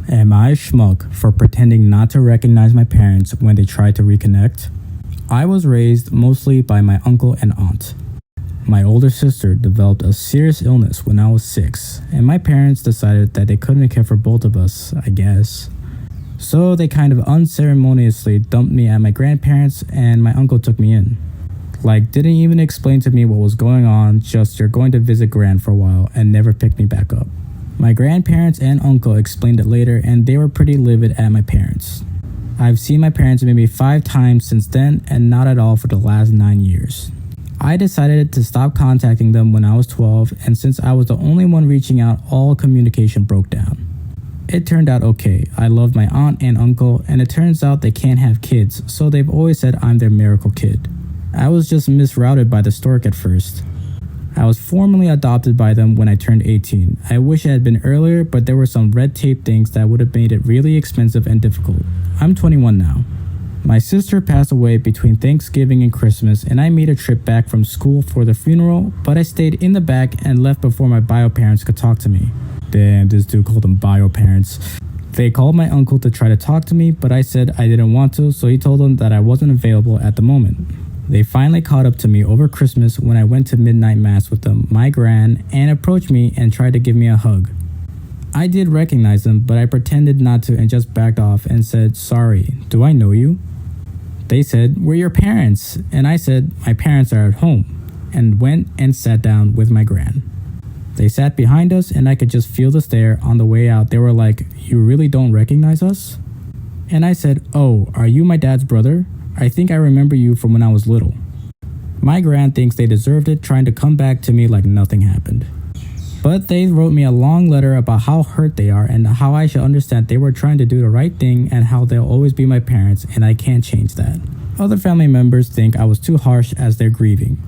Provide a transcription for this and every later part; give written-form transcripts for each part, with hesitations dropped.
Am I a schmuck for pretending not to recognize my parents when they tried to reconnect? I was raised mostly by my uncle and aunt. My older sister developed a serious illness when I was 6, and my parents decided that they couldn't care for both of us, I guess. So they kind of unceremoniously dumped me at my grandparents, and my uncle took me in. Like, didn't even explain to me what was going on, just you're going to visit Gran for a while, and never picked me back up. My grandparents and uncle explained it later, and they were pretty livid at my parents. I've seen my parents maybe 5 times since then, and not at all for the last 9 years. I decided to stop contacting them when I was 12, and since I was the only one reaching out, all communication broke down. It turned out okay. I loved my aunt and uncle, and it turns out they can't have kids, so they've always said I'm their miracle kid. I was just misrouted by the stork at first. I was formally adopted by them when I turned 18. I wish it had been earlier, but there were some red tape things that would have made it really expensive and difficult. I'm 21 now. My sister passed away between Thanksgiving and Christmas, and I made a trip back from school for the funeral, but I stayed in the back and left before my bio parents could talk to me. Damn, this dude called them bio parents. They called my uncle to try to talk to me, but I said I didn't want to, so he told them that I wasn't available at the moment. They finally caught up to me over Christmas when I went to midnight mass with them, my gran, and approached me and tried to give me a hug. I did recognize them, but I pretended not to and just backed off and said, "Sorry, do I know you?" They said, "We're your parents," and I said, "My parents are at home," and went and sat down with my gran. They sat behind us, and I could just feel the stare. On the way out, they were like, "You really don't recognize us?" And I said, "Oh, are you my dad's brother? I think I remember you from when I was little." My gran thinks they deserved it, trying to come back to me like nothing happened. But they wrote me a long letter about how hurt they are and how I should understand they were trying to do the right thing and how they'll always be my parents, and I can't change that. Other family members think I was too harsh as they're grieving,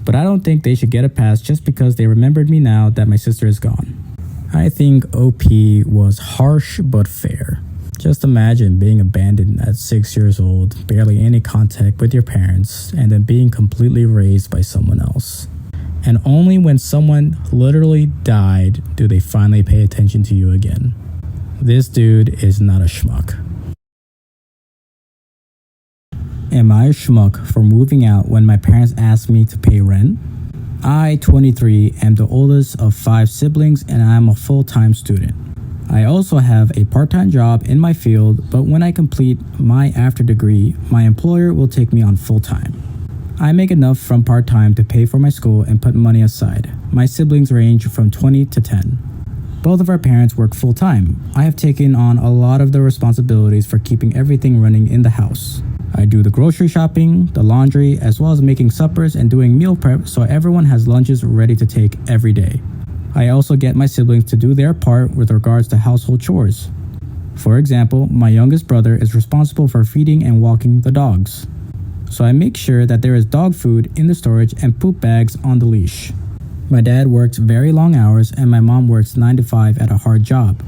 but I don't think they should get a pass just because they remembered me now that my sister is gone. I think OP was harsh but fair. Just imagine being abandoned at 6 years old, barely any contact with your parents, and then being completely raised by someone else. And only when someone literally died do they finally pay attention to you again. This dude is not a schmuck. Am I a schmuck for moving out when my parents asked me to pay rent? I, 23, am the oldest of 5 siblings, and I am a full-time student. I also have a part-time job in my field, but when I complete my after degree, my employer will take me on full-time. I make enough from part-time to pay for my school and put money aside. My siblings range from 20 to 10. Both of our parents work full-time. I have taken on a lot of the responsibilities for keeping everything running in the house. I do the grocery shopping, the laundry, as well as making suppers and doing meal prep so everyone has lunches ready to take every day. I also get my siblings to do their part with regards to household chores. For example, my youngest brother is responsible for feeding and walking the dogs. So I make sure that there is dog food in the storage and poop bags on the leash. My dad works very long hours and my mom works 9 to 5 at a hard job.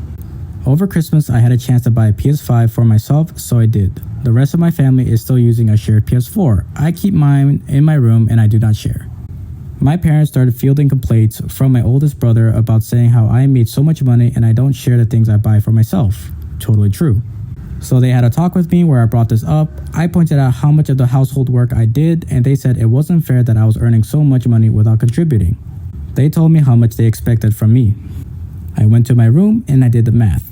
Over Christmas, I had a chance to buy a PS5 for myself, so I did. The rest of my family is still using a shared PS4. I keep mine in my room and I do not share. My parents started fielding complaints from my oldest brother about saying how I made so much money and I don't share the things I buy for myself. Totally true. So they had a talk with me where I brought this up. I pointed out how much of the household work I did, and they said it wasn't fair that I was earning so much money without contributing. They told me how much they expected from me. I went to my room and I did the math.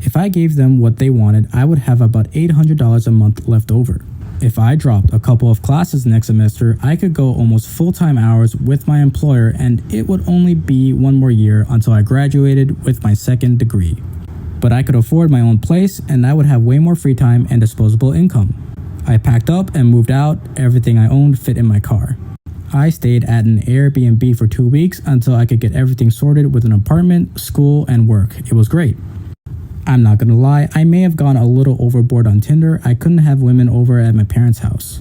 If I gave them what they wanted, I would have about $800 a month left over. If I dropped a couple of classes next semester, I could go almost full-time hours with my employer, and it would only be 1 more year until I graduated with my 2nd degree. But I could afford my own place, and I would have way more free time and disposable income. I packed up and moved out. Everything I owned fit in my car. I stayed at an Airbnb for 2 weeks until I could get everything sorted with an apartment, school, and work. It was great. I'm not gonna lie, I may have gone a little overboard on Tinder. I couldn't have women over at my parents' house.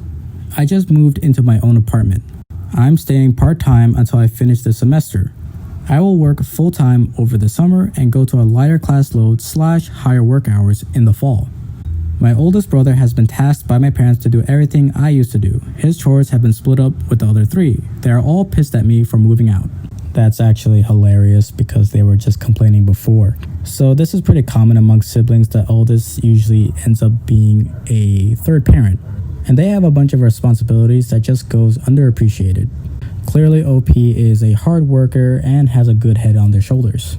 I just moved into my own apartment. I'm staying part-time until I finish the semester. I will work full-time over the summer and go to a lighter class load / higher work hours in the fall. My oldest brother has been tasked by my parents to do everything I used to do. His chores have been split up with the other 3. They are all pissed at me for moving out. That's actually hilarious because they were just complaining before. So this is pretty common among siblings. The oldest usually ends up being a third parent, and they have a bunch of responsibilities that just goes underappreciated. Clearly, OP is a hard worker and has a good head on their shoulders.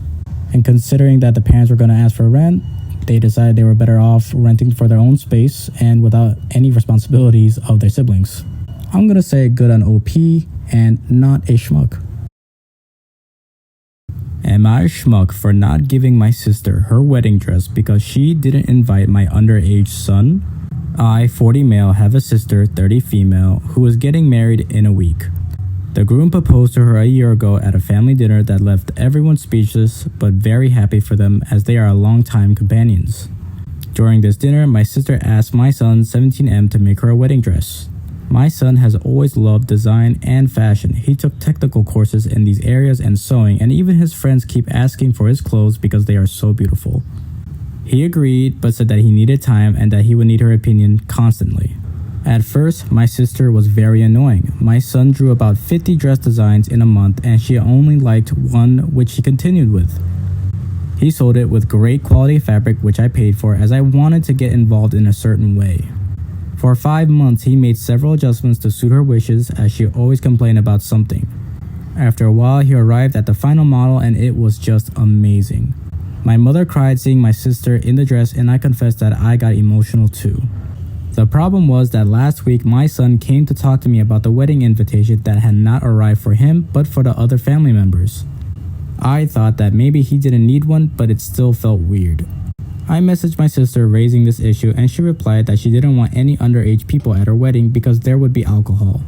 And considering that the parents were going to ask for rent, they decided they were better off renting for their own space and without any responsibilities of their siblings. I'm going to say good on OP and not a schmuck. Am I a schmuck for not giving my sister her wedding dress because she didn't invite my underage son? I, 40 male, have a sister, 30 female, who is getting married in a week. The groom proposed to her a year ago at a family dinner that left everyone speechless but very happy for them as they are longtime companions. During this dinner, my sister asked my son, 17M, to make her a wedding dress. My son has always loved design and fashion. He took technical courses in these areas and sewing, and even his friends keep asking for his clothes because they are so beautiful. He agreed, but said that he needed time and that he would need her opinion constantly. At first, my sister was very annoying. My son drew about 50 dress designs in a month and she only liked one, which he continued with. He sold it with great quality fabric, which I paid for as I wanted to get involved in a certain way. For 5 months, he made several adjustments to suit her wishes as she always complained about something. After a while, he arrived at the final model and it was just amazing. My mother cried seeing my sister in the dress and I confessed that I got emotional too. The problem was that last week my son came to talk to me about the wedding invitation that had not arrived for him but for the other family members. I thought that maybe he didn't need one, but it still felt weird. I messaged my sister raising this issue and she replied that she didn't want any underage people at her wedding because there would be alcohol.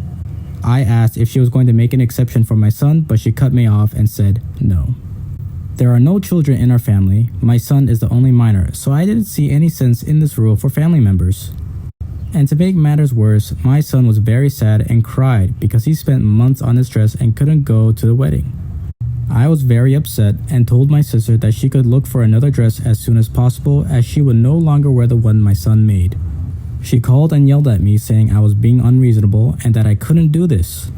I asked if she was going to make an exception for my son, but she cut me off and said no. There are no children in our family. My son is the only minor, so I didn't see any sense in this rule for family members. And to make matters worse, my son was very sad and cried because he spent months on his dress and couldn't go to the wedding. I was very upset and told my sister that she could look for another dress as soon as possible as she would no longer wear the one my son made. She called and yelled at me saying I was being unreasonable and that I couldn't do this.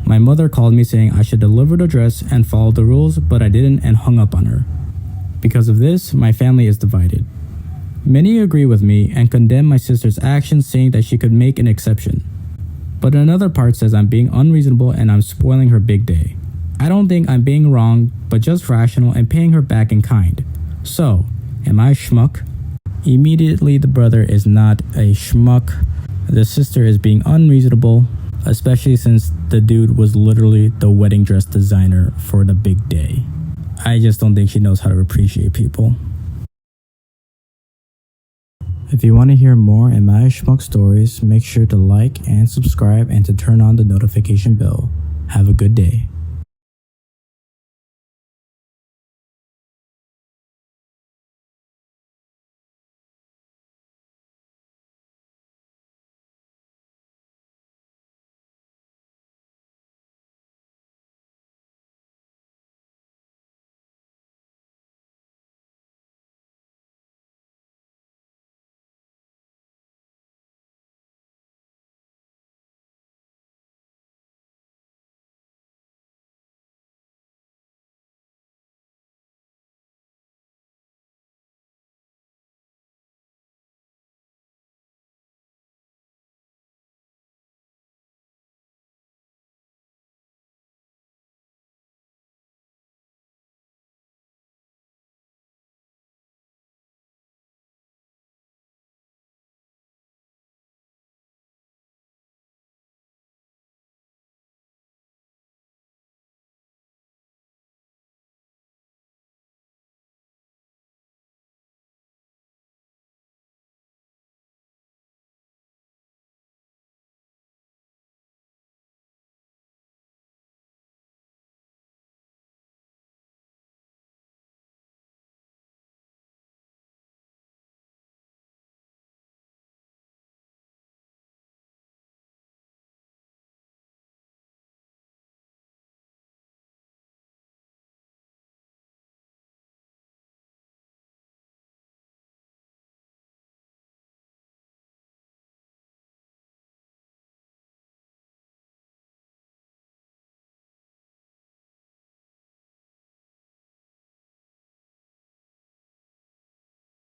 My mother called me saying I should deliver the dress and follow the rules, but I didn't and hung up on her. Because of this, my family is divided. Many agree with me and condemn my sister's actions, saying that she could make an exception. But another part says I'm being unreasonable and I'm spoiling her big day. I don't think I'm being wrong, but just rational and paying her back in kind. So, am I a schmuck? Immediately, the brother is not a schmuck. The sister is being unreasonable, especially since the dude was literally the wedding dress designer for the big day. I just don't think she knows how to appreciate people. If you want to hear more Am I a Schmuck stories, make sure to like and subscribe and to turn on the notification bell. Have a good day.